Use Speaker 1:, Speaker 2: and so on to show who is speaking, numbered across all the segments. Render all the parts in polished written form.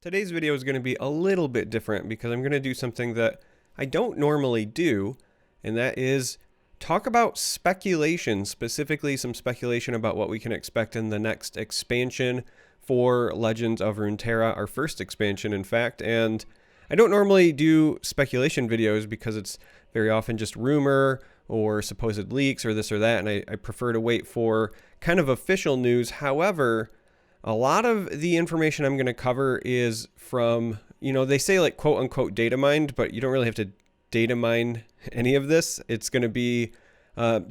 Speaker 1: Today's video is going to be a little bit different because I'm going to do something that I don't normally do, and that is talk about speculation, specifically some speculation about what we can expect in the next expansion for Legends of Runeterra, our first expansion, in fact. And I don't normally do speculation videos because it's very often just rumor or supposed leaks or this or that, and I prefer to wait for kind of official news. However, a lot of the information I'm going to cover is from, they say like quote unquote data mined, but you don't really have to data mine any of this. It's going to be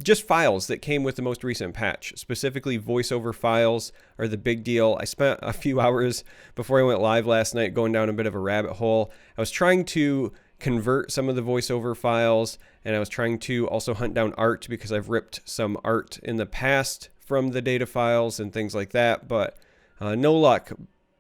Speaker 1: just files that came with the most recent patch. Specifically, voiceover files are the big deal. I spent a few hours before I went live last night going down a bit of a rabbit hole. I was trying to convert some of the voiceover files, and I was trying to also hunt down art because I've ripped some art in the past from the data files and things like that, but no luck.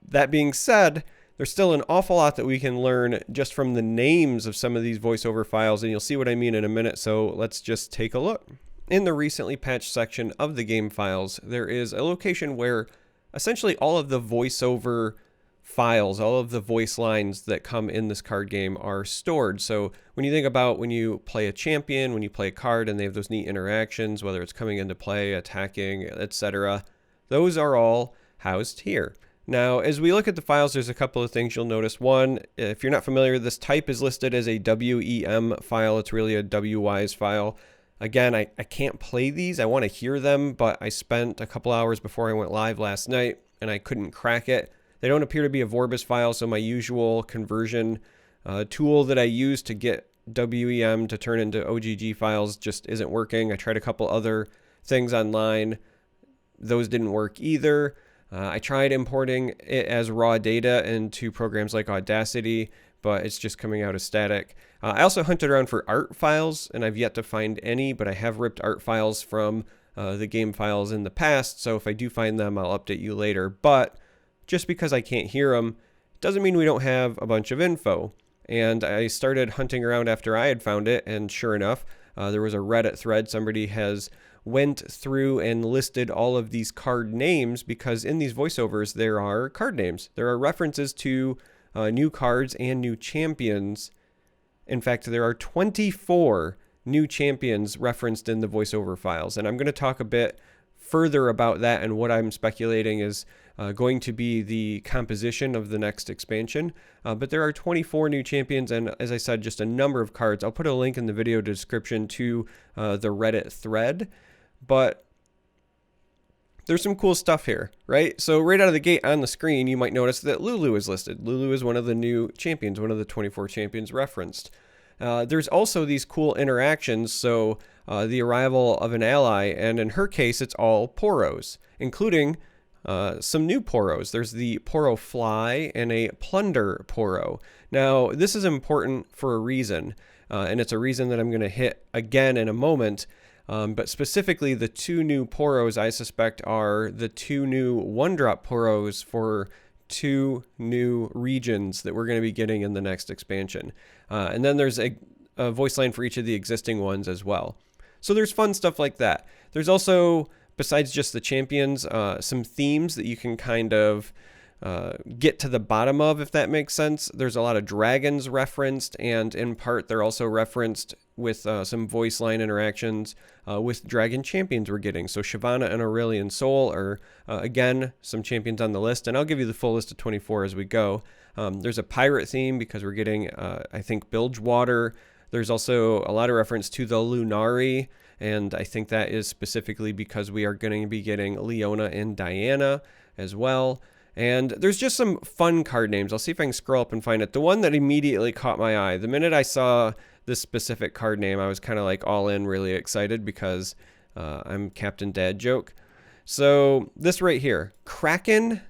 Speaker 1: That being said, there's still an awful lot that we can learn just from the names of some of these voiceover files, and you'll see what I mean in a minute, so let's just take a look. In the recently patched section of the game files, there is a location where essentially all of the voiceover files, all of the voice lines that come in this card game are stored. So when you think about when you play a champion, when you play a card and they have those neat interactions, whether it's coming into play, attacking, etc., those are all housed here. Now, as we look at the files, there's a couple of things you'll notice. One, if you're not familiar, this type is listed as a WEM file. It's really a WYs file. Again, I can't play these. I want to hear them, but I spent a couple hours before I went live last night, and I couldn't crack it. They don't appear to be a Vorbis file, so my usual conversion tool that I use to get WEM to turn into OGG files just isn't working. I tried a couple other things online. Those didn't work either. I tried importing it as raw data into programs like Audacity, but it's just coming out as static. I also hunted around for art files, and I've yet to find any, but I have ripped art files from the game files in the past, so if I do find them, I'll update you later. But just because I can't hear them doesn't mean we don't have a bunch of info. And I started hunting around after I had found it, and sure enough, there was a Reddit thread. Somebody has went through and listed all of these card names because in these voiceovers there are card names. There are references to new cards and new champions. In fact, there are 24 new champions referenced in the voiceover files, and I'm going to talk a bit further about that and what I'm speculating is going to be the composition of the next expansion. But there are 24 new champions, and as I said, just a number of cards. I'll put a link in the video description to the Reddit thread. But there's some cool stuff here, right? So right out of the gate on the screen, you might notice that Lulu is listed. Lulu is one of the new champions, one of the 24 champions referenced. There's also these cool interactions. So the arrival of an ally, and in her case, it's all Poros, including some new Poros. There's the Poro Fly and a Plunder Poro. Now, this is important for a reason, and it's a reason that I'm going to hit again in a moment. But specifically, the two new Poros I suspect are the two new one-drop Poros for two new regions that we're going to be getting in the next expansion. And then there's a voice line for each of the existing ones as well. So there's fun stuff like that. There's also, besides just the champions, some themes that you can kind of get to the bottom of, if that makes sense. There's a lot of dragons referenced, and in part they're also referenced with some voice line interactions with dragon champions we're getting. So Shyvana and Aurelion Sol are, again, some champions on the list, and I'll give you the full list of 24 as we go. There's a pirate theme because we're getting, I think, Bilgewater. There's also a lot of reference to the Lunari, and I think that is specifically because we are going to be getting Leona and Diana as well. And there's just some fun card names. I'll see if I can scroll up and find it. The one that immediately caught my eye, the minute I saw this specific card name, I was kind of like all in, really excited because I'm Captain Dad Joke. So this right here, Kraken.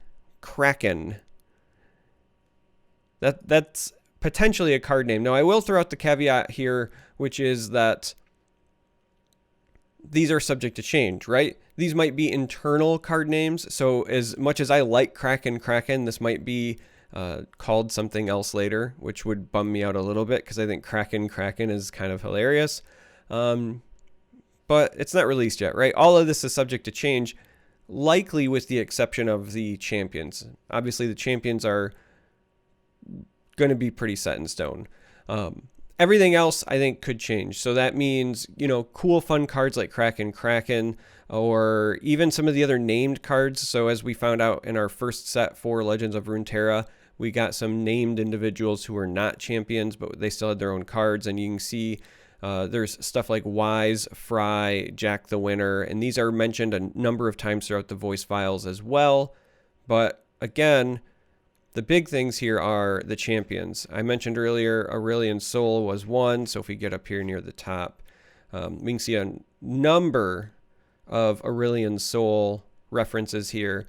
Speaker 1: That's potentially a card name. Now I will throw out the caveat here, which is that these are subject to change, right? These might be internal card names. So as much as I like Kraken, this might be called something else later, which would bum me out a little bit because I think Kraken is kind of hilarious. But it's not released yet, right? All of this is subject to change, likely with the exception of the champions. Obviously, the champions are going to be pretty set in stone. Everything else I think could change. So that means, cool fun cards like Kraken, or even some of the other named cards. So as we found out in our first set for Legends of Runeterra, we got some named individuals who were not champions, but they still had their own cards. And you can see there's stuff like Wise, Fry, Jack the Winner, and these are mentioned a number of times throughout the voice files as well. But again, the big things here are the champions. I mentioned earlier Aurelion Sol was one, so if we get up here near the top, we can see a number of Aurelion Sol references here,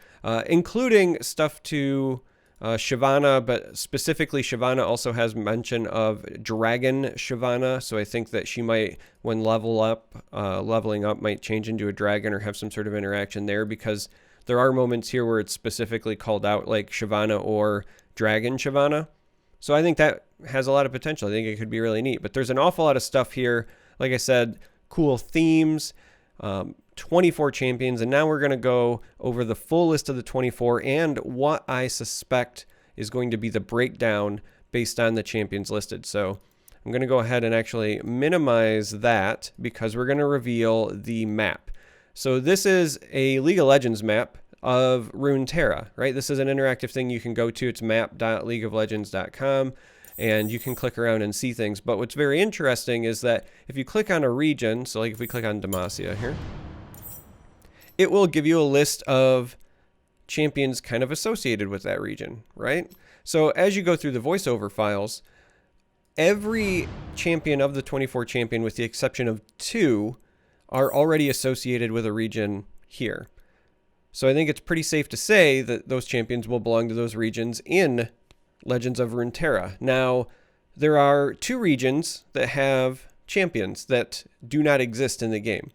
Speaker 1: including stuff to Shyvana, but specifically Shyvana also has mention of Dragon Shyvana, so I think that she might, when leveling up, might change into a dragon or have some sort of interaction there, because there are moments here where it's specifically called out, like Shyvana or Dragon Shyvana. So I think that has a lot of potential. I think it could be really neat. But there's an awful lot of stuff here. Like I said, cool themes, 24 champions. And now we're going to go over the full list of the 24 and what I suspect is going to be the breakdown based on the champions listed. So I'm going to go ahead and actually minimize that because we're going to reveal the map. So this is a League of Legends map of Runeterra, right? This is an interactive thing you can go to. It's map.leagueoflegends.com, and you can click around and see things. But what's very interesting is that if you click on a region, so like if we click on Demacia here, it will give you a list of champions kind of associated with that region, right? So as you go through the voiceover files, every champion of the 24 champion, with the exception of 2, are already associated with a region here. So I think it's pretty safe to say that those champions will belong to those regions in Legends of Runeterra. Now, there are 2 regions that have champions that do not exist in the game.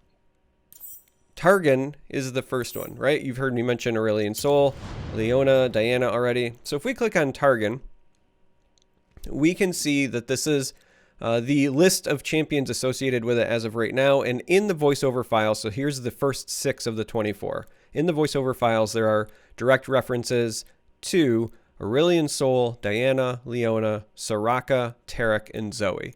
Speaker 1: Targon is the first one, right? You've heard me mention Aurelion Sol, Leona, Diana already. So if we click on Targon, we can see that this is the list of champions associated with it as of right now. And in the voiceover files, so here's the first 6 of the 24. In the voiceover files, there are direct references to Aurelion Sol, Diana, Leona, Soraka, Taric, and Zoe.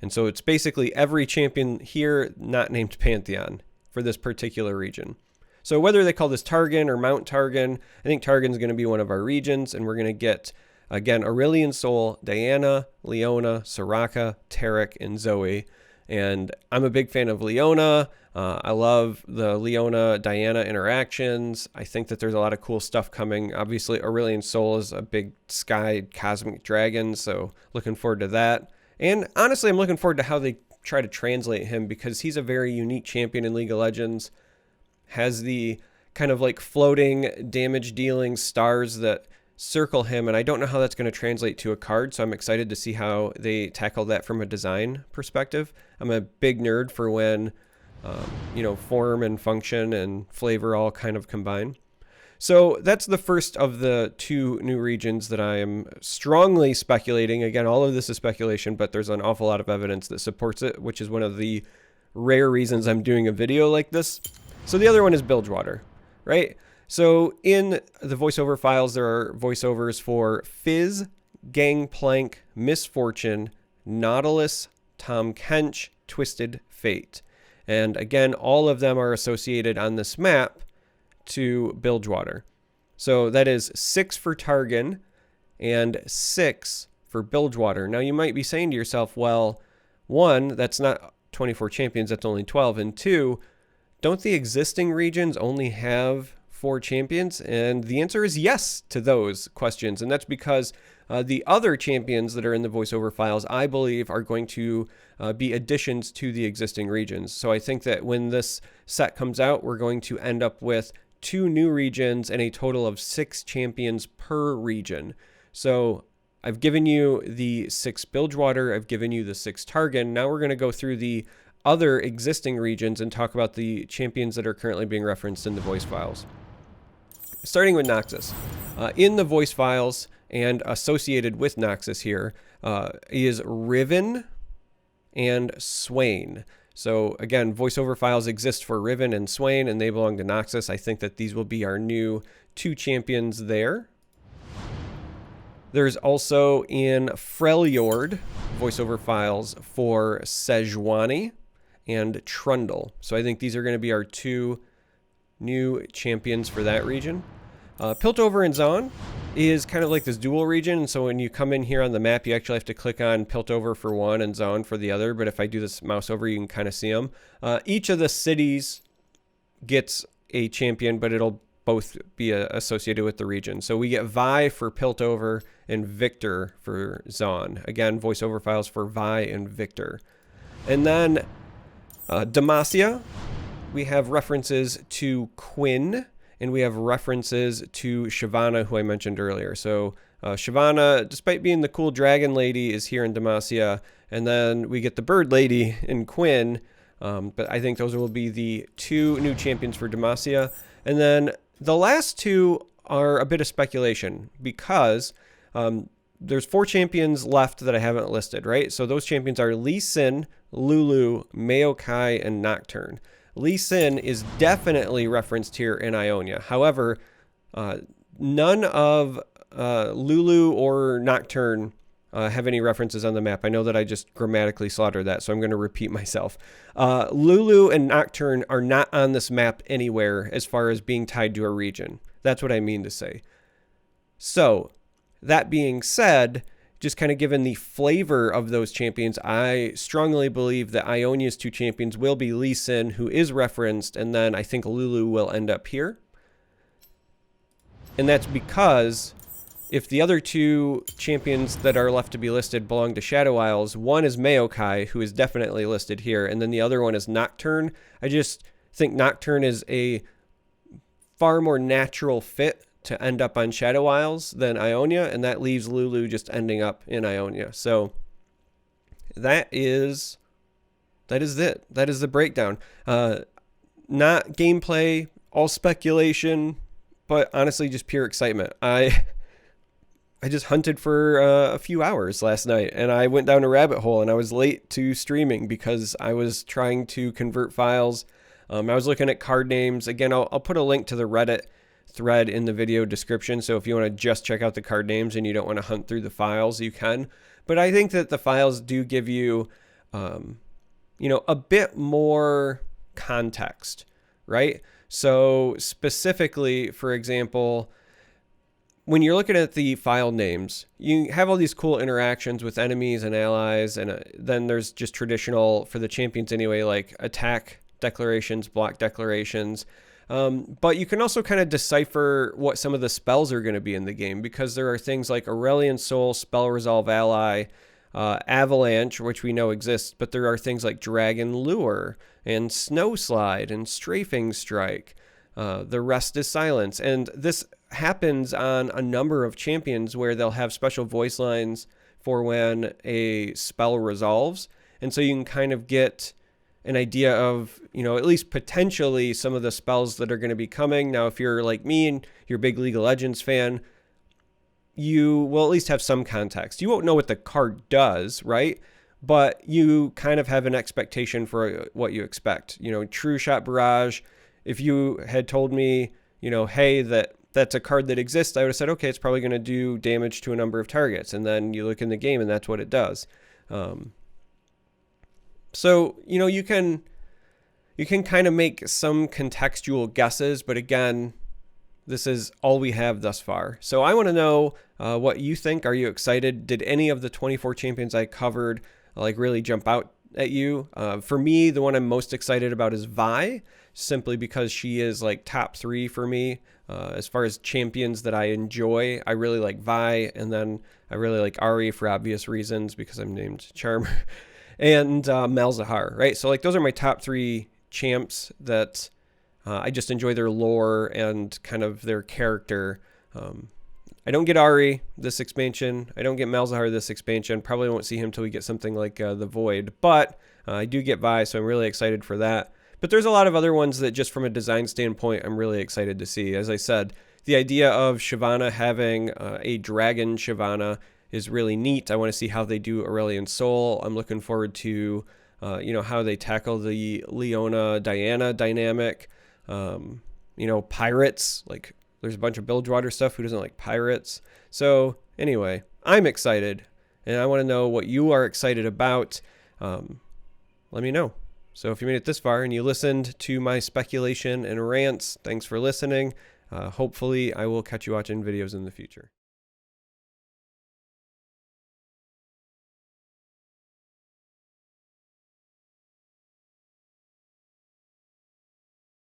Speaker 1: And so it's basically every champion here not named Pantheon for this particular region. So whether they call this Targon or Mount Targon, I think Targon's going to be one of our regions, and we're going to get, again, Aurelion Sol, Diana, Leona, Soraka, Taric, and Zoe. And I'm a big fan of Leona. I love the Leona-Diana interactions. I think that there's a lot of cool stuff coming. Obviously, Aurelion Sol is a big sky cosmic dragon, so looking forward to that. And honestly, I'm looking forward to how they try to translate him, because he's a very unique champion in League of Legends. Has the kind of like floating damage dealing stars that circle him, and I don't know how that's going to translate to a card, so I'm excited to see how they tackle that from a design perspective. I'm a big nerd for when form and function and flavor all kind of combine. So that's the first of the 2 new regions that I am strongly speculating. Again, all of this is speculation, but there's an awful lot of evidence that supports it, which is one of the rare reasons I'm doing a video like this. So the other one is Bilgewater, right? So in the voiceover files, there are voiceovers for Fizz, Gangplank, Misfortune, Nautilus, Tom Kench, Twisted Fate. And again, all of them are associated on this map to Bilgewater. So that is 6 for Targon and 6 for Bilgewater. Now you might be saying to yourself, well, 1, that's not 24 champions, that's only 12. And 2, don't the existing regions only have 4 champions? And the answer is yes to those questions. And that's because the other champions that are in the voiceover files, I believe, are going to be additions to the existing regions. So I think that when this set comes out, we're going to end up with 2 new regions and a total of 6 champions per region. So I've given you the 6 Bilgewater, I've given you the 6 Targon. Now we're going to go through the other existing regions and talk about the champions that are currently being referenced in the voice files. Starting with Noxus. In the voice files and associated with Noxus here is Riven and Swain. So again, voiceover files exist for Riven and Swain, and they belong to Noxus. I think that these will be our new 2 champions there. There's also in Freljord voiceover files for Sejuani and Trundle. So I think these are going to be our 2 new champions for that region. Piltover and Zaun is kind of like this dual region, and so when you come in here on the map, you actually have to click on Piltover for one and Zaun for the other, but if I do this mouse over, you can kind of see them. Each of the cities gets a champion, but it'll both be associated with the region. So we get Vi for Piltover and Victor for Zaun. Again, voiceover files for Vi and Victor. And then Demacia, we have references to Quinn, and we have references to Shyvana, who I mentioned earlier. So Shyvana, despite being the cool dragon lady, is here in Demacia. And then we get the bird lady in Quinn. But I think those will be the 2 new champions for Demacia. And then the last 2 are a bit of speculation because there's 4 champions left that I haven't listed, right? So those champions are Lee Sin, Lulu, Maokai, and Nocturne. Lee Sin is definitely referenced here in Ionia. However, none of Lulu or Nocturne have any references on the map. I know that I just grammatically slaughtered that, so I'm going to repeat myself. Lulu and Nocturne are not on this map anywhere as far as being tied to a region. That's what I mean to say. So, that being said, just kind of given the flavor of those champions, I strongly believe that Ionia's 2 champions will be Lee Sin, who is referenced, and then I think Lulu will end up here. And that's because if the other 2 champions that are left to be listed belong to Shadow Isles, one is Maokai, who is definitely listed here, and then the other one is Nocturne. I just think Nocturne is a far more natural fit to end up on Shadow Isles than Ionia, and that leaves Lulu just ending up in Ionia. So that is it. That is the breakdown. Not gameplay, all speculation, but honestly just pure excitement. I just hunted for a few hours last night, and I went down a rabbit hole, and I was late to streaming because I was trying to convert files. I was looking at card names. Again, I'll put a link to the Reddit thread in the video description, so if you want to just check out the card names and you don't want to hunt through the files, you can. But I think that the files do give you, a bit more context, right? So specifically, for example, when you're looking at the file names, you have all these cool interactions with enemies and allies, and then there's just traditional, for the champions anyway, like attack declarations, block declarations. But you can also kind of decipher what some of the spells are going to be in the game, because there are things like Aurelian Soul, Spell Resolve Ally, Avalanche, which we know exists, but there are things like Dragon Lure and Snow Slide and Strafing Strike. The rest is silence. And this happens on a number of champions where they'll have special voice lines for when a spell resolves. And so you can kind of get an idea of, at least potentially some of the spells that are going to be coming. Now, if you're like me and you're a big League of Legends fan, you will at least have some context. You won't know what the card does, right? But you kind of have an expectation for what you expect. True Shot Barrage, if you had told me, hey, that's a card that exists, I would have said, okay, it's probably going to do damage to a number of targets. And then you look in the game and that's what it does. So, you can kind of make some contextual guesses, but again, this is all we have thus far. So I want to know what you think. Are you excited? Did any of the 24 champions I covered really jump out at you? For me, the one I'm most excited about is Vi, simply because she is top 3 for me. As far as champions that I enjoy, I really like Vi, and then I really like Ari for obvious reasons because I'm named Charmer. And Malzahar, right? So those are my top 3 champs that I just enjoy their lore and kind of their character. I don't get Ari this expansion. I don't get Malzahar this expansion. Probably won't see him till we get something like the Void. But I do get Vi, so I'm really excited for that. But there's a lot of other ones that just from a design standpoint, I'm really excited to see. As I said, the idea of Shyvana having a dragon Shyvana is really neat. I want to see how they do Aurelian Soul. I'm looking forward to, how they tackle the Leona Diana dynamic. Pirates, There's a bunch of Bilgewater stuff. Who doesn't like pirates? So anyway, I'm excited, and I want to know what you are excited about. Let me know. So if you made it this far and you listened to my speculation and rants, thanks for listening. Hopefully I will catch you watching videos in the future.